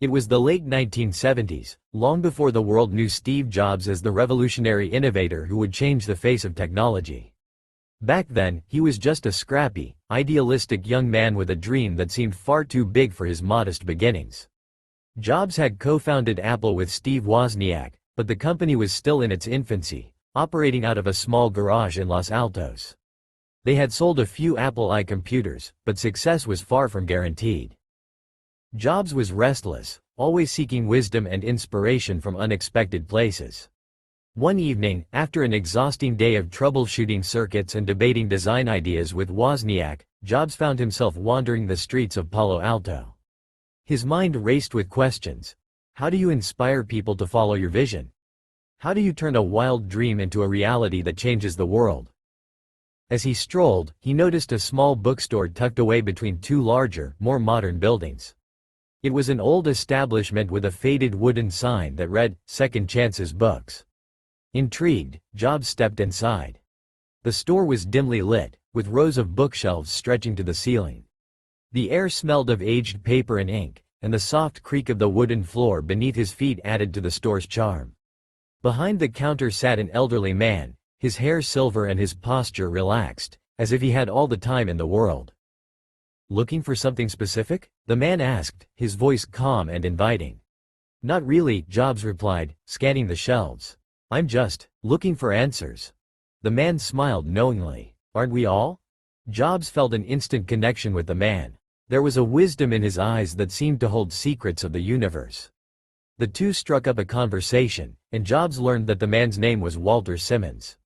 It was the late 1970s, long before the world knew Steve Jobs as the revolutionary innovator who would change the face of technology. Back then, he was just a scrappy, idealistic young man with a dream that seemed far too big for his modest beginnings. Jobs had co-founded Apple with Steve Wozniak, but the company was still in its infancy, operating out of a small garage in Los Altos. They had sold a few Apple I computers, but success was far from guaranteed. Jobs was restless, always seeking wisdom and inspiration from unexpected places. One evening, after an exhausting day of troubleshooting circuits and debating design ideas with Wozniak, Jobs found himself wandering the streets of Palo Alto. His mind raced with questions. How do you inspire people to follow your vision? How do you turn a wild dream into a reality that changes the world? As he strolled, he noticed a small bookstore tucked away between two larger, more modern buildings. It was an old establishment with a faded wooden sign that read, "Second Chances Books." Intrigued, Jobs stepped inside. The store was dimly lit, with rows of bookshelves stretching to the ceiling. The air smelled of aged paper and ink, and the soft creak of the wooden floor beneath his feet added to the store's charm. Behind the counter sat an elderly man, his hair silver and his posture relaxed, as if he had all the time in the world. "Looking for something specific?" the man asked, his voice calm and inviting. "Not really," Jobs replied, scanning the shelves. "I'm just looking for answers." The man smiled knowingly. "Aren't we all?" Jobs felt an instant connection with the man. There was a wisdom in his eyes that seemed to hold secrets of the universe. The two struck up a conversation, and Jobs learned that the man's name was Walter Simmons.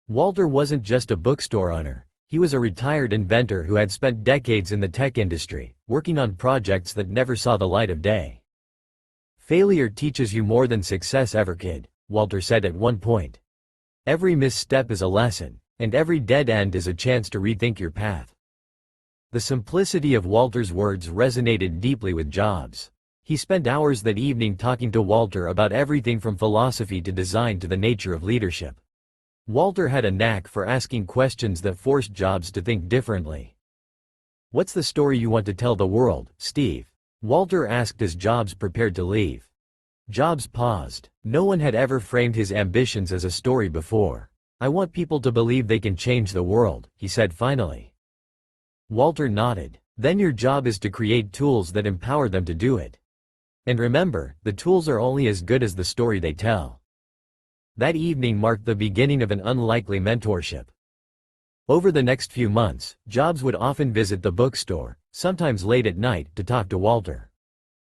Walter wasn't just a bookstore owner. He was a retired inventor who had spent decades in the tech industry, working on projects that never saw the light of day. "Failure teaches you more than success ever could," Walter said at one point. "Every misstep is a lesson, and every dead end is a chance to rethink your path." The simplicity of Walter's words resonated deeply with Jobs. He spent hours that evening talking to Walter about everything from philosophy to design to the nature of leadership. Walter had a knack for asking questions that forced Jobs to think differently. "What's the story you want to tell the world, Steve?" Walter asked as Jobs prepared to leave. Jobs paused. No one had ever framed his ambitions as a story before. "I want people to believe they can change the world," he said finally. Walter nodded. "Then your job is to create tools that empower them to do it. And remember, the tools are only as good as the story they tell." That evening marked the beginning of an unlikely mentorship. Over the next few months, Jobs would often visit the bookstore, sometimes late at night, to talk to Walter.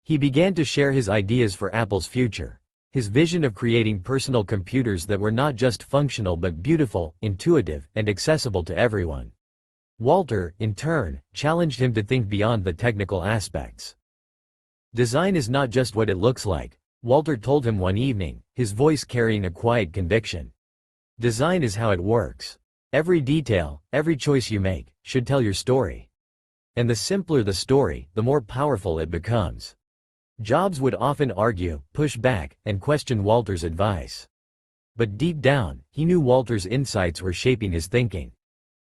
He began to share his ideas for Apple's future, his vision of creating personal computers that were not just functional but beautiful, intuitive, and accessible to everyone. Walter, in turn, challenged him to think beyond the technical aspects. "Design is not just what it looks like," Walter told him one evening, his voice carrying a quiet conviction. "Design is how it works. Every detail, every choice you make, should tell your story. And the simpler the story, the more powerful it becomes." Jobs would often argue, push back, and question Walter's advice. But deep down, he knew Walter's insights were shaping his thinking.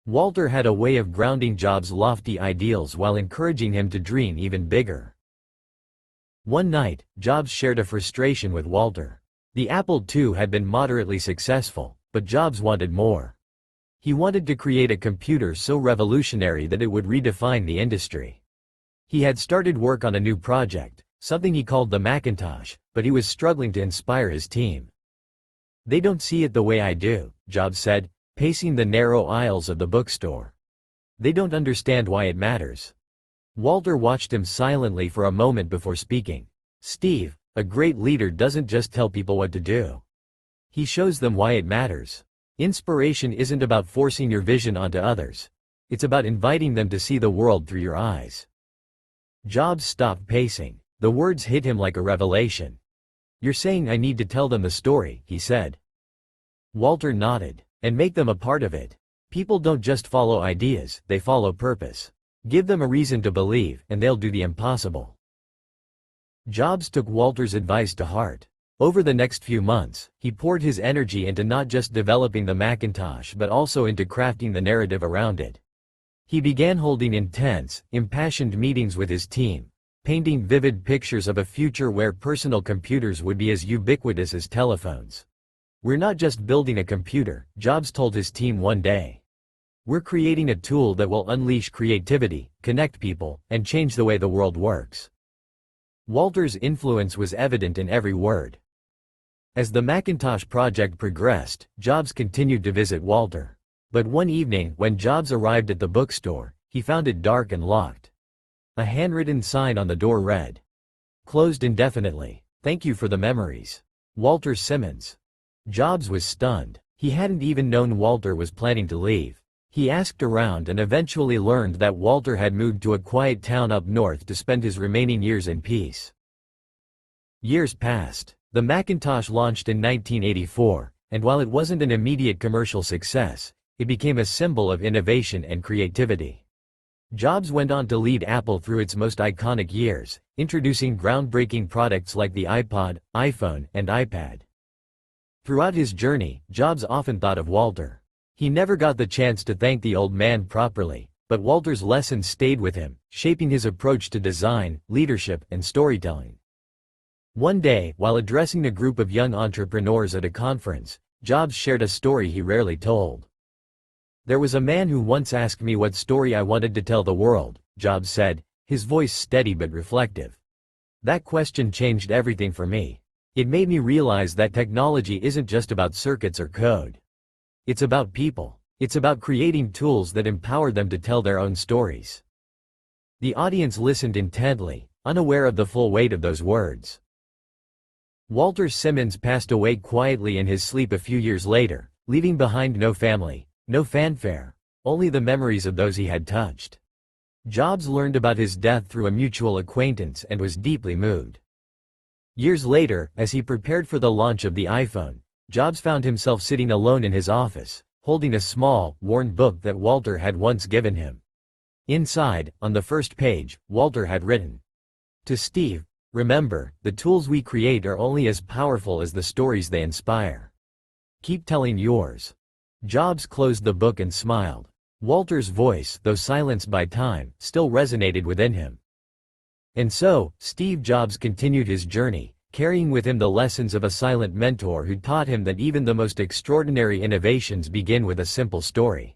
Walter had a way of grounding Jobs' lofty ideals while encouraging him to dream even bigger. One night, Jobs shared a frustration with Walter. The Apple II had been moderately successful, but Jobs wanted more. He wanted to create a computer so revolutionary that it would redefine the industry. He had started work on a new project, something he called the Macintosh, but he was struggling to inspire his team. "They don't see it the way I do," Jobs said, pacing the narrow aisles of the bookstore. "They don't understand why it matters." Walter watched him silently for a moment before speaking. "Steve, a great leader doesn't just tell people what to do. He shows them why it matters. Inspiration isn't about forcing your vision onto others. It's about inviting them to see the world through your eyes." Jobs stopped pacing. The words hit him like a revelation. "You're saying I need to tell them the story," he said. Walter nodded. "And make them a part of it. People don't just follow ideas, they follow purpose. Give them a reason to believe, and they'll do the impossible." Jobs took Walter's advice to heart. Over the next few months, he poured his energy into not just developing the Macintosh but also into crafting the narrative around it. He began holding intense, impassioned meetings with his team, painting vivid pictures of a future where personal computers would be as ubiquitous as telephones. "We're not just building a computer," Jobs told his team one day. "We're creating a tool that will unleash creativity, connect people, and change the way the world works." Walter's influence was evident in every word. As the Macintosh project progressed, Jobs continued to visit Walter. But one evening, when Jobs arrived at the bookstore, he found it dark and locked. A handwritten sign on the door read, "Closed indefinitely. Thank you for the memories. Walter Simmons." Jobs was stunned. He hadn't even known Walter was planning to leave. He asked around and eventually learned that Walter had moved to a quiet town up north to spend his remaining years in peace. Years passed. The Macintosh launched in 1984, and while it wasn't an immediate commercial success, it became a symbol of innovation and creativity. Jobs went on to lead Apple through its most iconic years, introducing groundbreaking products like the iPod, iPhone, and iPad. Throughout his journey, Jobs often thought of Walter. He never got the chance to thank the old man properly, but Walter's lessons stayed with him, shaping his approach to design, leadership, and storytelling. One day, while addressing a group of young entrepreneurs at a conference, Jobs shared a story he rarely told. "There was a man who once asked me what story I wanted to tell the world," Jobs said, his voice steady but reflective. "That question changed everything for me. It made me realize that technology isn't just about circuits or code. It's about people. It's about creating tools that empower them to tell their own stories." The audience listened intently, unaware of the full weight of those words. Walter Simmons passed away quietly in his sleep a few years later, leaving behind no family, no fanfare, only the memories of those he had touched. Jobs learned about his death through a mutual acquaintance and was deeply moved. Years later, as he prepared for the launch of the iPhone, Jobs found himself sitting alone in his office, holding a small, worn book that Walter had once given him. Inside, on the first page, Walter had written, "To Steve, remember, the tools we create are only as powerful as the stories they inspire. Keep telling yours." Jobs closed the book and smiled. Walter's voice, though silenced by time, still resonated within him. And so, Steve Jobs continued his journey, carrying with him the lessons of a silent mentor who taught him that even the most extraordinary innovations begin with a simple story.